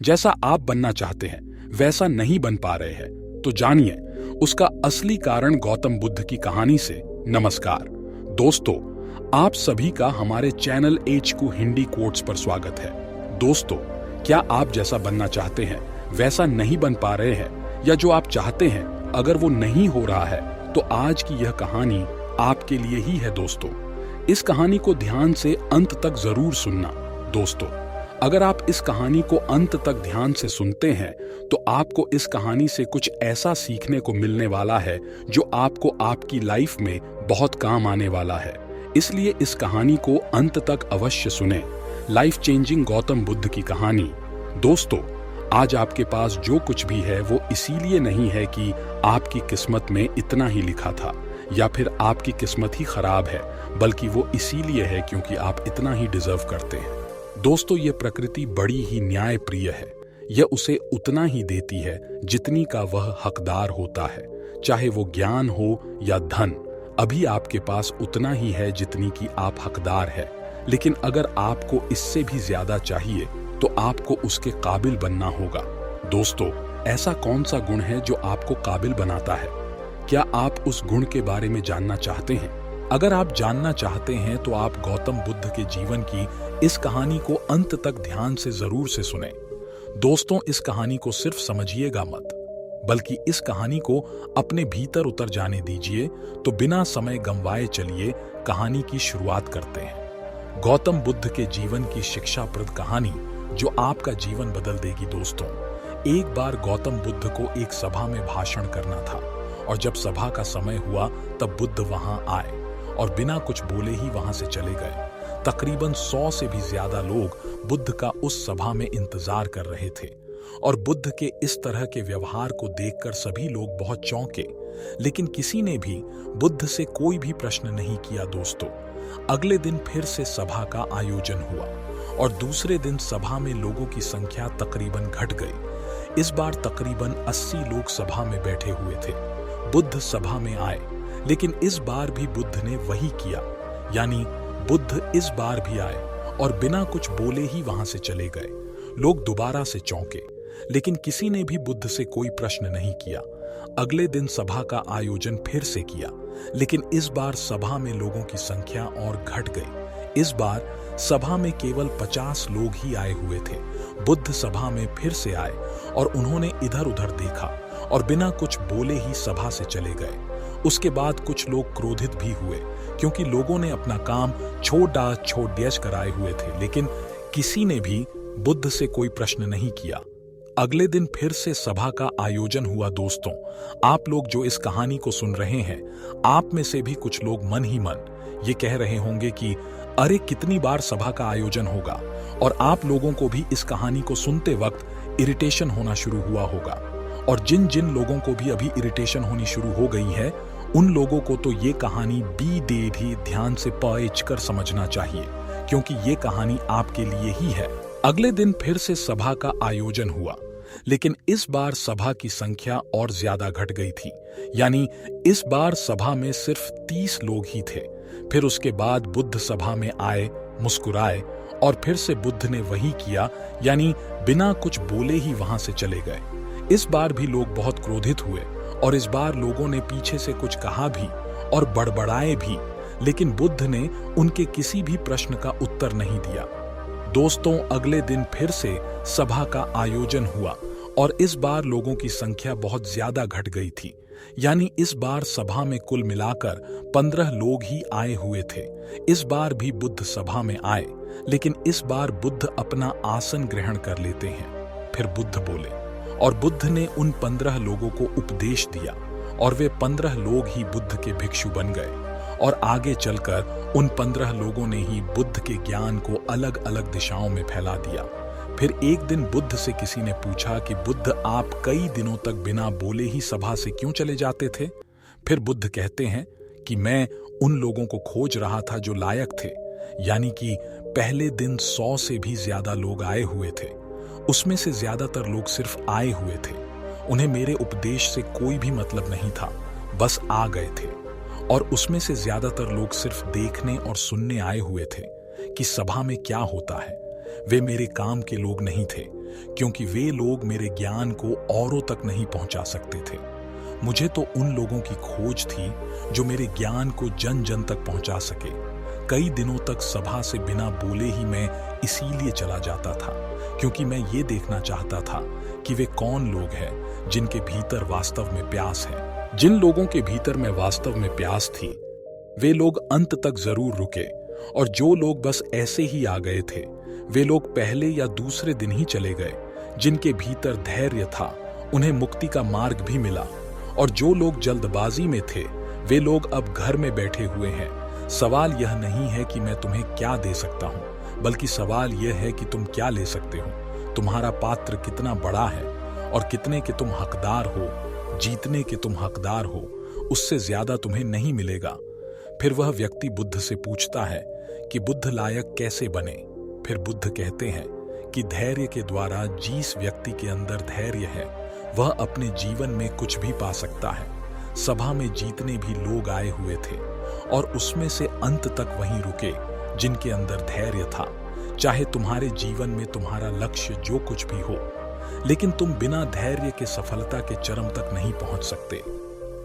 जैसा आप बनना चाहते हैं वैसा नहीं बन पा रहे हैं, तो जानिए उसका असली कारण गौतम बुद्ध की कहानी से। नमस्कार दोस्तों, आप सभी का हमारे चैनल HQ हिंदी कोट्स पर स्वागत है। दोस्तों, क्या आप जैसा बनना चाहते हैं वैसा नहीं बन पा रहे हैं, या जो आप चाहते हैं अगर वो नहीं हो रहा है, तो आज की यह कहानी आपके लिए ही है। दोस्तों, इस कहानी को ध्यान से अंत तक जरूर सुनना। दोस्तों, अगर आप इस कहानी को अंत तक ध्यान से सुनते हैं तो आपको इस कहानी से कुछ ऐसा सीखने को मिलने वाला है जो आपको आपकी लाइफ में बहुत काम आने वाला है। इसलिए इस कहानी को अंत तक अवश्य सुने। लाइफ चेंजिंग गौतम बुद्ध की कहानी। दोस्तों, आज आपके पास जो कुछ भी है वो इसीलिए नहीं है कि आपकी किस्मत में इतना ही लिखा था या फिर आपकी किस्मत ही खराब है, बल्कि वो इसीलिए है क्योंकि आप इतना ही डिजर्व करते हैं। दोस्तों, ये प्रकृति बड़ी ही न्यायप्रिय है। यह उसे उतना ही देती है जितनी का वह हकदार होता है, चाहे वो ज्ञान हो या धन। अभी आपके पास उतना ही है जितनी की आप हकदार है, लेकिन अगर आपको इससे भी ज्यादा चाहिए तो आपको उसके काबिल बनना होगा। दोस्तों, ऐसा कौन सा गुण है जो आपको काबिल बनाता है? क्या आप उस गुण के बारे में जानना चाहते हैं? अगर आप जानना चाहते हैं तो आप गौतम बुद्ध के जीवन की इस कहानी को अंत तक ध्यान से जरूर से सुने। दोस्तों, इस कहानी को सिर्फ समझिएगा मत, बल्कि इस कहानी को अपने भीतर उतर जाने दीजिए। तो बिना समय गंवाए चलिए कहानी की शुरुआत करते हैं। गौतम बुद्ध के जीवन की शिक्षाप्रद कहानी जो आपका जीवन बदल देगी। दोस्तों, एक बार गौतम बुद्ध को एक सभा में भाषण करना था, और जब सभा का समय हुआ तब बुद्ध वहां आए और बिना कुछ बोले ही वहां से चले गए। तकरीबन 100 से भी ज्यादा लोग बुद्ध का उस सभा में इंतजार कर रहे थे, और बुद्ध के इस तरह के व्यवहार को देखकर सभी लोग बहुत चौंके, लेकिन किसी ने भी बुद्ध से कोई भी प्रश्न नहीं किया। दोस्तों, अगले दिन फिर से सभा का आयोजन हुआ, और दूसरे दिन सभा में लोगों की संख्या तकरीबन घट गई। इस बार तकरीबन 80 लोग सभा में बैठे हुए थे। बुद्ध सभा में आए, लेकिन इस बार भी बुद्ध ने वही किया, यानी बुद्ध इस बार भी आए और बिना कुछ बोले ही वहां से चले गए। लोग दोबारा से चौंके, लेकिन किसी ने भी बुद्ध से कोई प्रश्न नहीं किया। अगले दिन सभा का आयोजन फिर से किया, लेकिन इस बार सभा में लोगों की संख्या और घट गई। इस बार सभा में केवल 50 लोग ही आए हुए थे। बुद्ध सभा में फिर से आए और उन्होंने इधर उधर देखा और बिना कुछ बोले ही सभा से चले गए। उसके बाद कुछ लोग क्रोधित भी हुए, क्योंकि लोगों ने अपना काम छोड़ दिया कराए हुए थे, लेकिन किसी ने भी बुद्ध से कोई प्रश्न नहीं किया। अगले दिन फिर से सभा का आयोजन हुआ। दोस्तों, आप लोग जो इस कहानी को सुन रहे हैं, आप में से भी कुछ लोग मन ही मन ये कह रहे होंगे कि अरे कितनी बार सभा का आयोजन होगा, और आप लोगों को भी इस कहानी को सुनते वक्त इरिटेशन होना शुरू हुआ होगा। और जिन जिन लोगों को भी अभी इरिटेशन होनी शुरू हो गई है, उन लोगों को तो ये कहानी भी ध्यान से पढ़ कर समझना चाहिए, क्योंकि ये कहानी आपके लिए ही है। अगले दिन फिर से सभा का आयोजन हुआ, लेकिन इस बार सभा की संख्या और ज्यादा घट गई थी, यानी इस बार सभा में सिर्फ 30 लोग ही थे। फिर उसके बाद बुद्ध सभा में आए, मुस्कुराए, और फिर से बुद्ध ने वही किया, यानी बिना कुछ बोले ही वहां से चले गए। इस बार भी लोग बहुत क्रोधित हुए, और इस बार लोगों ने पीछे से कुछ कहा भी और बड़बड़ाए भी, लेकिन बुद्ध ने उनके किसी भी प्रश्न का उत्तर नहीं दिया। दोस्तों, अगले दिन फिर से सभा का आयोजन हुआ, और इस बार लोगों की संख्या बहुत ज्यादा घट गई थी, यानी इस बार सभा में कुल मिलाकर 15 लोग ही आए हुए थे। इस बार भी बुद्ध सभा में आए, लेकिन इस बार बुद्ध अपना आसन ग्रहण कर लेते हैं। फिर बुद्ध बोले, और बुद्ध ने उन 15 लोगों को उपदेश दिया, और वे 15 लोग ही बुद्ध के भिक्षु बन गए, और आगे चलकर उन 15 लोगों ने ही बुद्ध के ज्ञान को अलग अलग दिशाओं में फैला दिया। फिर एक दिन बुद्ध से किसी ने पूछा कि बुद्ध, आप कई दिनों तक बिना बोले ही सभा से क्यों चले जाते थे? फिर बुद्ध कहते हैं कि मैं उन लोगों को खोज रहा था जो लायक थे, यानी कि पहले दिन 100 से भी ज्यादा लोग आए हुए थे। उसमें से ज्यादातर लोग सिर्फ आए हुए थे, उन्हें मेरे उपदेश से कोई भी मतलब नहीं था, बस आ गए थे। और उसमें से ज्यादातर लोग सिर्फ देखने और सुनने आए हुए थे कि सभा में क्या होता है। वे मेरे काम के लोग नहीं थे, क्योंकि वे लोग मेरे ज्ञान को औरों तक नहीं पहुंचा सकते थे। मुझे तो उन लोगों की खोज थी जो मेरे ज्ञान को जन जन तक पहुंचा सके। कई दिनों तक सभा से बिना बोले ही मैं इसीलिए चला जाता था, क्योंकि मैं ये देखना चाहता था कि वे कौन लोग हैं जिनके भीतर वास्तव में प्यास है। जिन लोगों के भीतर में वास्तव में प्यास थी, वे लोग अंत तक जरूर रुके, और जो लोग बस ऐसे ही आ गए थे, वे लोग पहले या दूसरे दिन ही चले गए। जिनके भीतर धैर्य था, उन्हें मुक्ति का मार्ग भी मिला, और जो लोग जल्दबाजी में थे, वे लोग अब घर में बैठे हुए हैं। सवाल यह नहीं है कि मैं तुम्हें क्या दे सकता हूं, बल्कि सवाल यह है कि तुम क्या ले सकते हो। तुम्हारा पात्र कितना बड़ा है और कितने के तुम हकदार हो, जीतने के तुम हकदार हो, उससे ज्यादा तुम्हें नहीं मिलेगा। फिर वह व्यक्ति बुद्ध से पूछता है कि बुद्ध लायक कैसे बने। फिर बुद्ध कहते हैं कि धैर्य के द्वारा जिस व्यक्ति के अंदर धैर्य है, वह अपने जीवन में कुछ भी पा सकता है। सभा में जितने भी लोग आए हुए थे, और उसमें से अंत तक वहीं रुके जिनके अंदर धैर्य था। चाहे तुम्हारे जीवन में तुम्हारा लक्ष्य जो कुछ भी हो, लेकिन तुम बिना धैर्य के सफलता के चरम तक नहीं पहुंच सकते।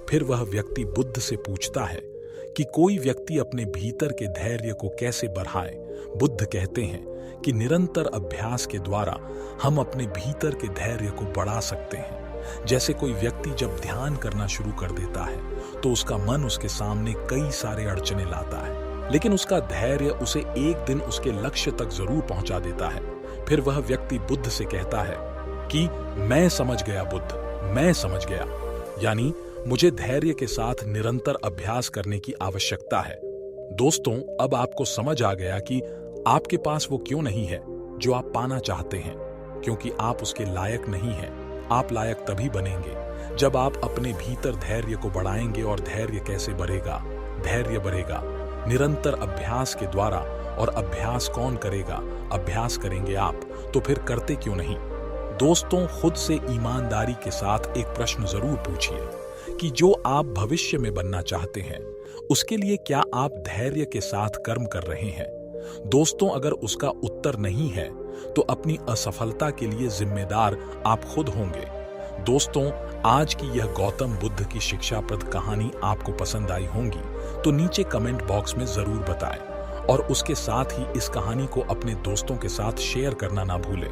फिर वह व्यक्ति बुद्ध से पूछता है कि कोई व्यक्ति अपने भीतर के धैर्य को कैसे बढ़ाए। बुद्ध कहते हैं कि निरंतर अभ्यास के द्वारा हम अपने भीतर के धैर्य को बढ़ा सकते हैं। जैसे कोई व्यक्ति जब ध्यान करना शुरू कर देता है तो उसका मन उसके सामने कई सारे अड़चने लाता है, लेकिन उसका धैर्य उसे एक दिन उसके लक्ष्य तक जरूर पहुंचा देता है। फिर वह व्यक्ति बुद्ध से कहता है कि मैं समझ गया बुद्ध, मैं समझ गया। यानी मुझे धैर्य के साथ निरंतर अभ्यास करने की आवश्यकता है। दोस्तों, अब आपको समझ आ गया कि आपके पास वो क्यों नहीं है जो आप पाना चाहते हैं, क्योंकि आप उसके लायक नहीं हैं। आप लायक तभी बनेंगे जब आप अपने भीतर धैर्य को बढ़ाएंगे। और धैर्य कैसे बढ़ेगा? धैर्य बढ़ेगा निरंतर अभ्यास के द्वारा। और अभ्यास कौन करेगा? अभ्यास करेंगे आप। तो फिर करते क्यों नहीं? दोस्तों, खुद से ईमानदारी के साथ एक प्रश्न जरूर पूछिए कि जो आप भविष्य में बनना चाहते हैं, उसके लिए क्या आप धैर्य के साथ कर्म कर रहे हैं? दोस्तों, अगर उसका उत्तर नहीं है तो अपनी असफलता के लिए जिम्मेदार आप खुद होंगे। दोस्तों, आज की यह गौतम बुद्ध की शिक्षाप्रद कहानी आपको पसंद आई होंगी तो नीचे कमेंट बॉक्स में जरूर बताएं, और उसके साथ ही इस कहानी को अपने दोस्तों के साथ शेयर करना ना भूलें।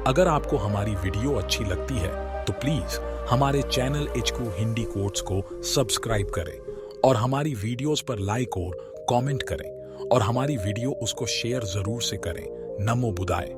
अगर आपको हमारी वीडियो अच्छी लगती है तो प्लीज हमारे चैनल HQ हिंदी कोट्स को सब्सक्राइब करें, और हमारी वीडियोस पर लाइक और कमेंट करें, और हमारी वीडियो उसको शेयर जरूर से करें। नमो बुद्धाय।